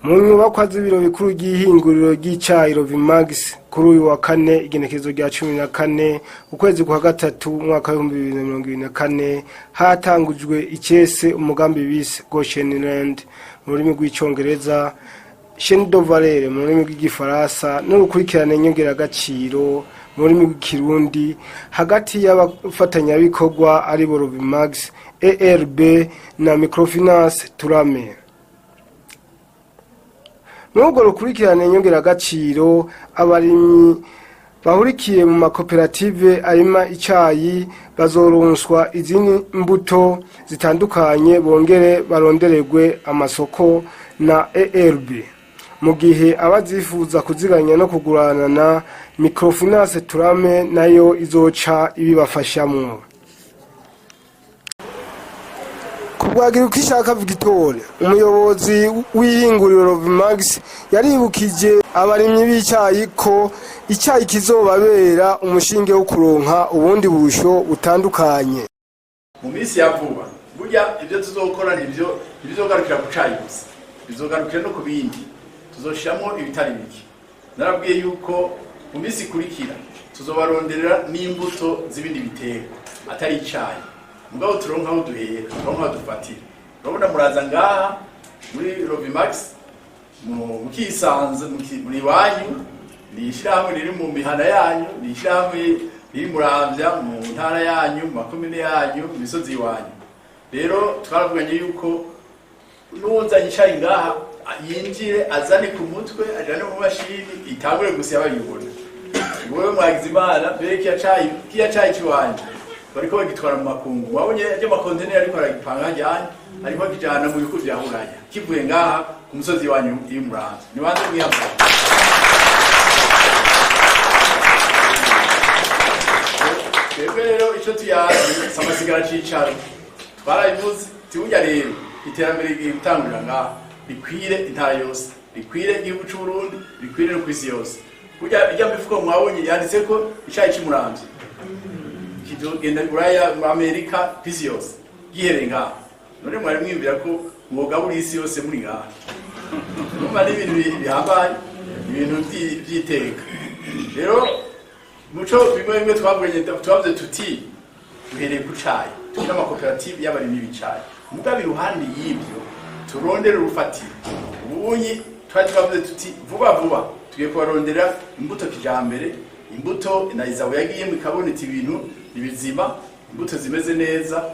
mu nyubakwa z'ibiro bikuru by'ihinguriro ry'icayi Rovimax kuri uyu wa kane igenekezo rya 14 ukwezi kwa gatatu mwaka wa 2024 hatangujwe icese umugambi bise Goshenland mu rurimi rw'icongereza Chaîne de valeur mu rurimi rw'igifaransa n'urukurikirane nyongeragaciro mu rurimi rw'ikirundi hagati y'abafatanyabikorwa ari bo Rovimax, ERB na microfinance Turame. Nubwo rukurikirane nyongeragaciro abarimyi bahurikiye mu makoperative arima icayi bazoronswa izindi imbuto zitandukanye bongere barondererwe amasoko na ERB, mu gihe abazifuza kuziganya no kugurana na microfinance Turame nayo izoca ibibafashamwo. Kubwagira ukishaka Victoire, umuyobozi w'ihinguriro Rovimax yaribukije abarimyi b'icayi ko icayi kizobabera umushinge wo kuronka ubundi burusho butandukanye. Mu minsi ya vuba burya ibyo tuzokora nibyo bizogarukira ku cayi gusa, bizogarukira no ku bindi, tuzoshiramo ibitari biki. Narabwiye yuko mu minsi kurikira tuzobaronderera n'imbuto z'ibindi biterwa atari icayi. Mugabo turonka aho duhera, turonka aho dufatira. Urabona muraza ngaha muri Rovimax mukisanze muri wanyu, nishyirahamwe riri mu mihana yanyu, nishyirahamwe riri muramvya mu ntara yanyu, mu makomine yanyu, mu misozi iwanyu. Rero twaravuganye yuko n'uwuzanye icayi ngaha yinjire azane ku mutwe ajane mu mashini itangure gusa yabayibona. Wowe mwagize Imana mbere kiya cayi kiwanje bariko bagitwara mu makungu, wabonye aje makonteneri ariko aragipanga ajyanye ariko akijana mu bihugu bya Buraya kivuye ngaha ku musozi wanyu y'Umuranza. Ni banze mwiyambaye rero ico tuyazi samasigara cicaro twarayivuze tiburya rero iterambere gitangurira ngaha rikwire intara yose, rikwire igihugu c'u Burundi, rikwire no kwisi yose. Burya ijya mifuko mwabonye yanditse ko icayi cy'Umuramvya kizogenda Buraya mu Amerika kwisi yose gihereye ngaha. None mwari mwimvira ko mwogabura isi yose muri ngaha. Numva n'ibintu bihambaye, ibintu by'iteka. Rero muco bimwe twavuze tuti duhereye ku cayi, turi n'amakoperative y'abarimyi b'icayi. Mugabe iruhande y'ibyo turondera urufatiro. Ubunyi twavuze tuti vuba tugiye kubarondera imbuto kijambere, imbuto na izawe yagiye mu kabonetse ibintu ibizima, imbuto zimeze neza,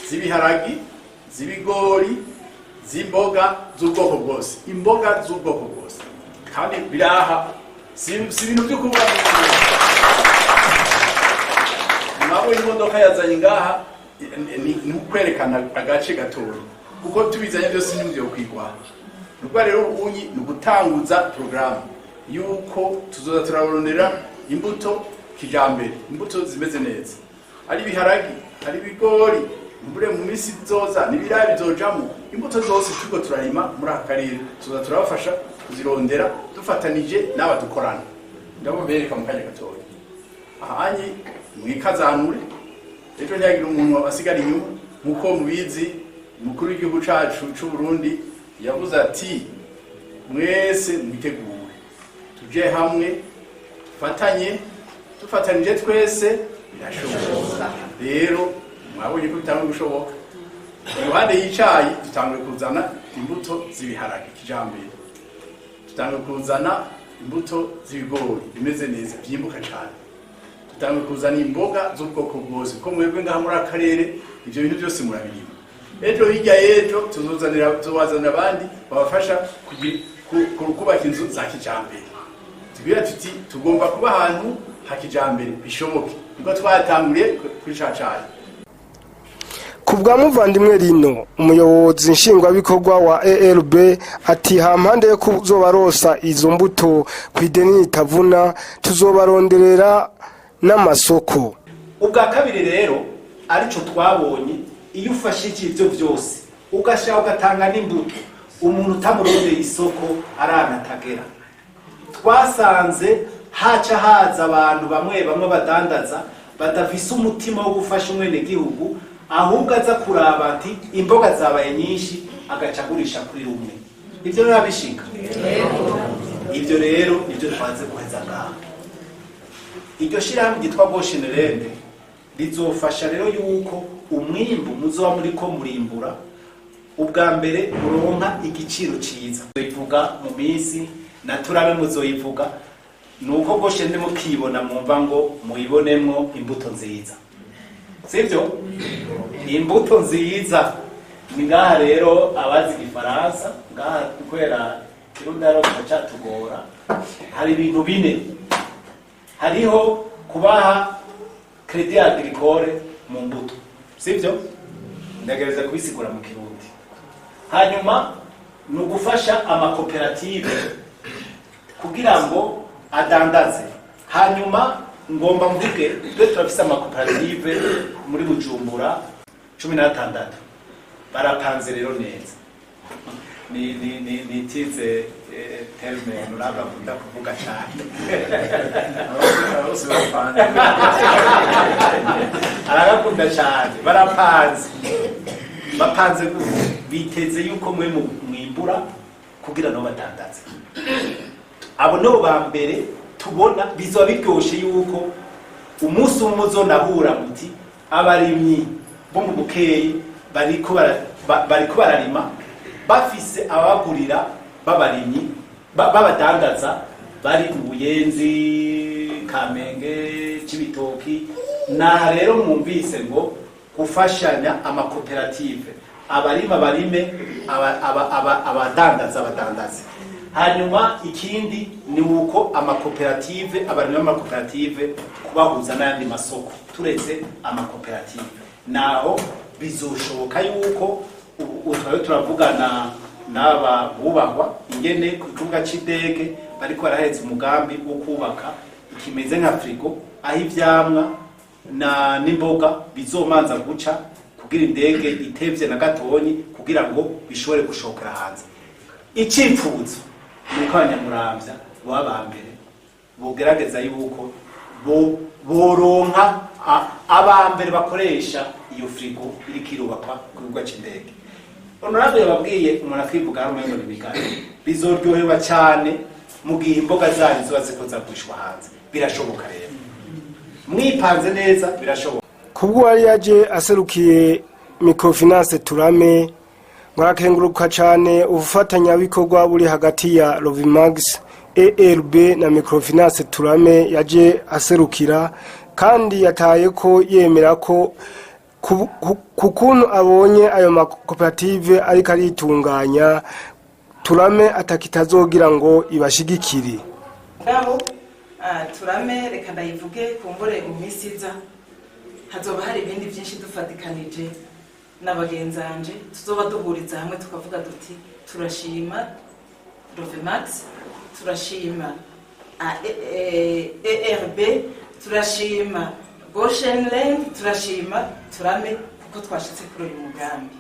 zibiharagi, zibigori, zimboga z'ubwoko bwose, imboga z'ubwoko bwose. Kandi biraha si ibintu byo kuba nabo imodoka yazanye ngaha ni kwerekana agace gatoya, kuko tubizanye byose n'ibyo kwigwa. Nubwo rero ubunyi ni gutanguza programme yuko tuzoza turarondera imbuto kijambere, imbuto zimeze neza, ari biharagi, ari bigori, mbure mu misi zoza nibirayi bizojamo imbuto zose tuko turarima muri akarere, tuzoza turabafasha kuzirondera dufatanije n'abadukorana. Ndabo bereka mu kanya gatoya ahanyi mwikazanure ejo nyagira umuntu asigara inyuma. Muko mubizi mukuru w'igihugu cacu c'u Burundi yavuze ati mwese mwitegure tuje hamwe dufatanije twese birashoboka. Rero mwabonye ko bitanga gushoboka. Iruhande y'icayi dutanguye kuzana imbuto z'ibiharage kijambere, dutanguye kuzana imbuto z'ibigori bimeze neza byimbuka cyane, dutanguye kuzana imboga z'ubwoko bwose ko mwebwe ngaha muri akarere ibyo bintu byose murabirima. Ejo hirya yejo tuzozanira abandi babafasha kubaka inzu za kijambere. Tubwira tuti tugomba kuba ahantu hakijambere bishoboke, niko twatanguriye kuri cacayi. Kubwa muvandimwe Rino, umuyobozi nshingwabikorwa wa ERB ati hampande yo kuzobarosa izo mbuto kwideni itavuna tuzobaronderera n'amasoko. Ubwa kabiri rero arico twabonye, iyo ufashe ivyo byose ugashaka ugatanga n'imbuto, umuntu utamurondeye isoko aranatagera. Twasanze haca haza abantu bamwe badandaza badafise umutima wo gufasha umwene gihugu, ahubwo aza kuraba ati imboga zabaye nyinshi agaca agurisha kuri rumwe. ibyo nabishika ibyo rero nibyo twanze guheza ngaha. Iryo shirahamwe ryitwa Goshenland rizofasha rero yuko umwimbu muzoba muriko murimbura ubwa mbere muronka igiciro ciza. Bivuga mu minsi na turabe muzoyivuga nuko Goshenland mukibona mwumva ngo muyibonemwo imbuto nziza, sivyo? Imbuto nziza ni ngaha rero abazi igifaransa ngaha kubera kirundaro cyatugora. Hari ibintu bine: hariho kubaha credit agricole mu mbuto, sivyo? Ndagereza kubisigura mu Kirundi. Hanyuma ni ugufasha amakoperative kugira ngo adandaze. Hanyuma ngomba mvuge twe turafise amakoperative muri Bujumbura 16 barapanze rero neza. Ni tize terme nuraba kunda kuvuga cyane. Aragakunda cyane. Barapanze. Bapanze biteze yuko mwe mwimbura kugira no batandaze. Abo no ba mbere tubona bizoba biryoshe yuko umunsi umuzo nahura muti abarimyi bo mu Bukeyi bariko bararima bafise abagurira babarimyi babadandaza bari mu Buyenzi, Kamenge, Cibitoki. Na rero mwumvise ngo gufashanya amakoperative, abarima barime, abadandaza badandaze. Hanyuma ikindi ni uko amakoperative, abarima b'amakoperative kubahuza n'ayandi masoko turetse amakoperative. Naho bizoshoboka yuko utwayo turavugana n'aba bubahwa ingene ku kibuga c'indege bariko baraheza umugambi wo kubaka ikimeze nka frigo aho ivyamwa na n'imboga bizomanza guca kugira indege itevye na gatonyi kugira ngo bishobore gushokera hanze. Icipfuzo nuko abanyamuramvya baba mbere bogerageza yuko boronka abambere bakoresha iyo frigo iri kirubakwa ku kibuga c'indege. Honorable yababwiye umuntu akwivuga hano ngo nibigane bizoryoherwa cyane mu gihe imboga zari zo zikoza kwishwa hanze. Birashoboka rero mwipanze neza, birashoboka. Kubwo wari yaje aserukiye microfinance turame mwarakenguruka cyane ubufatanya bikorwa buri hagati ya Lovimax ERB na microfinance turame yaje aserukira, kandi yataye ko yemera ko kukuntu abonye ayo makoperative ariko aritunganya turame atakitazogira ngo ibashigikire. Ngabo turame reka ndayivuge kumbore mu misiza hazoba hari ibindi byinshi dufatikanije n'abagenzanje tuzoba duhuriza hamwe tukavuga duti turashima Lovimax, turashima ERB, turashima Goshenland, turashima turame kuko twashitse kuri uyu mugambi.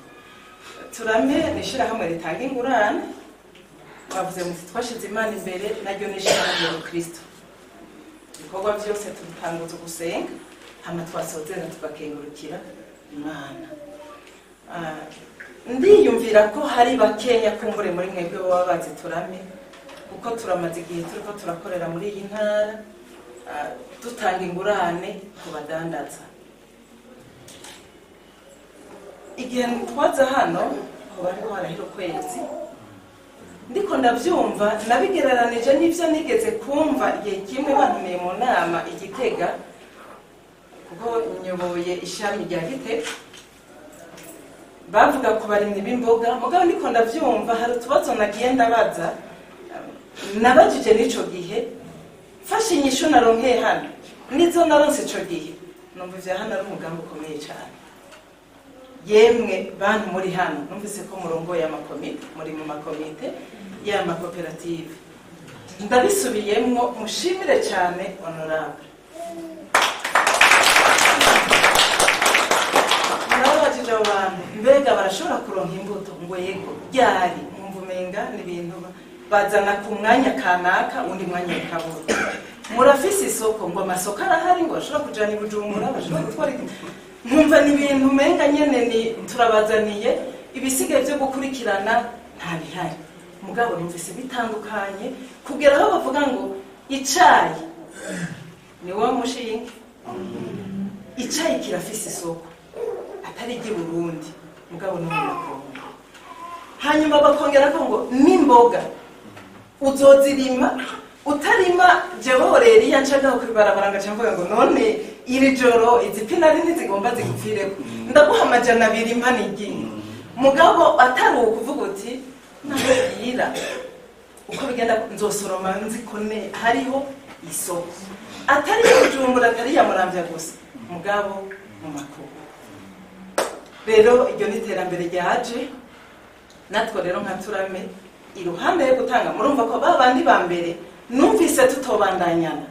Turame nishira hamwe ritanga ingurane, bavuze muti twashize Imana imbere naryo nishira hamwe Kristo. Ibikorwa byose tubitanguza gusenga hama twasozera tugakengurukira Imana. Ndiyumvira ko hari bakenya kumbure muri mwebwe baba bazi turame kuko turamaze igihe turiko turakorera muri iyi ntara dutanga ingurane ku badandaza. Igihe twaza hano bariko harahira ukwezi ndiko ndavyumva nabigereranije n'ivyo nigeze kumva igihe kimwe bantumiye mu nama Igitega kuko nyoboye ishami rya Gitega bavuga ku barimyi b'imboga. Mugabo ndiko ndavyumva hari utubazo nagiye ndabaza nabajije n'ico gihe fashe inyishu naronkeye hano nizo naronse ico gihe numvise hano ari umugambi ukomeye cyane. Yemwe bantu muri hano numvise ko murongo y'amakomite muri mu makomite y'amakoperative ndabisubiyemwo mushimire cyane honorable. Nabajije abantu mbega barashobora kuronka imbuto ngo yego ryari mvumenga n'ibintu bazana ku mwanya kanaka undi mwanya kabura. Murafise isoko ngo amasoko arahari ngo bashobora kujana Bujumbura bashobora gutwara nkumva n'ibintu menga nyene ni turabazaniye ibisigaye byo gukurikirana nta bihari. mugabo numvise bitandukanye kugera aho bavuga ngo icayi ni wa mushinge, icayi kirafise isoko atari iry'i Burundi mugabo no mu Kongo. Hanyuma bakongera ko ngo n'imboga uzozirima utarima jewe rero iya ncaga kwibarabara ngaca mvuga ngo none iri joro izi pinari ntizigomba zigupfireko ndaguha amajana 2 mpanigiye mugabo atari ukuvuga uti ntabwira uko bigenda nzosoroma nzikone hariho isoko atari Bujumbura atari ya Muramvya gusa mugabo mu makuru. Rero iryo niterambere ryaje natwo rero nka Turame iruhande yo gutanga murumva ko babandi ba mbere numvise tutobandanyana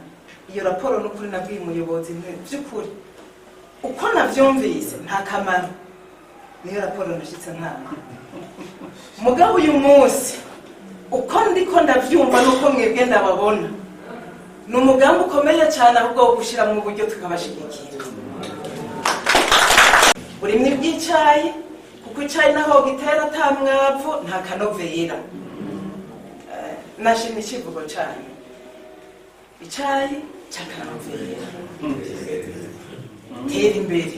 iyo raporo n'ukuri nabwiye umuyobozi by'ukuri uko navyumvise nta kamaro niyo raporo nashitse ntanga mugabo uyu munsi uko ndiko ndavyumva nuko mwebwe ndababona ni umugambi ukomeye cyane ahubwo wo gushira mu buryo tukabashigikira burimwe bw'icayi kuko icayi naho gitera atamwavu nta kanovera nashimye ikivugo cyane icayi cy'akanovera tera imbere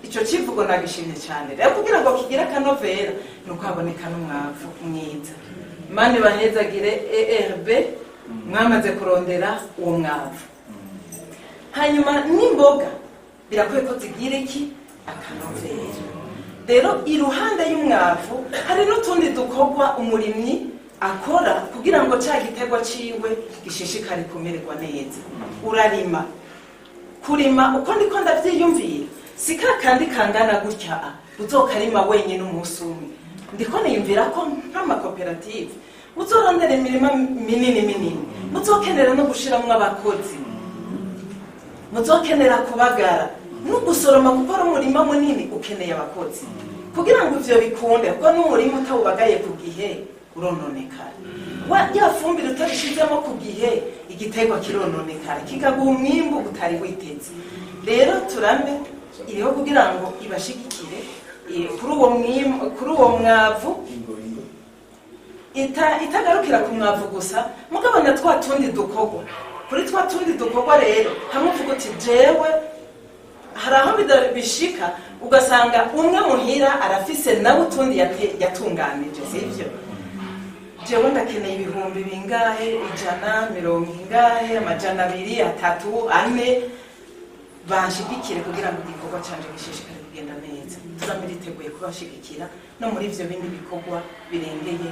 icyo kivugo nagishimye cyane rero kugira ngo kigire akanovera nuko haboneka n'umwavu mwiza mane bahezagire ERB mwamaze kurondera uwo mwavu. Hanyuma n'imboga birakwiye ko zigira iki akanovera. Rero iruhande y'umwavu hari n'utundi dukorwa umurimyi akora kugira ngo cya giterwa ciwe gishishikare kumererwa neza. Urarima kurima uko ndiko ndavyiyumvira sika kandi kangana gutya uzokarima wenyine umunsi umwe ndiko niyumvira ko nk'amakoperative uzorondera imirima minini muzokenera no gushiramwo abakozi muzokenera kubagara no gusoroma gukora umurima munini ukeneye abakozi kugira ngo ivyo bikunde kuko n'umurima utawubagaye ku gihe urononekara ya fumbire utabishizemo ku gihe igiterwa kirononekara kikaguha umwimbu utari witeze. Rero Turame iriho kugira ngo ibashigikire kuri uwo mwavu itagarukira ku mwavu gusa mugabanya twa tundi dukorwa kuri twa tundi dukorwa. Rero hamwe uvuga uti jewe hari aho bishika ugasanga umwe muhira arafise nawe utundi yatunganije sivyo jewe ndakeneye ibihumbi bingahe 100 ingahe 200 3 4 banshigikire kugira ngo igikorwa canje gishishikare kugenda neza. Turame riteguye kubashigikira no muri ivyo bindi bikorwa birengeye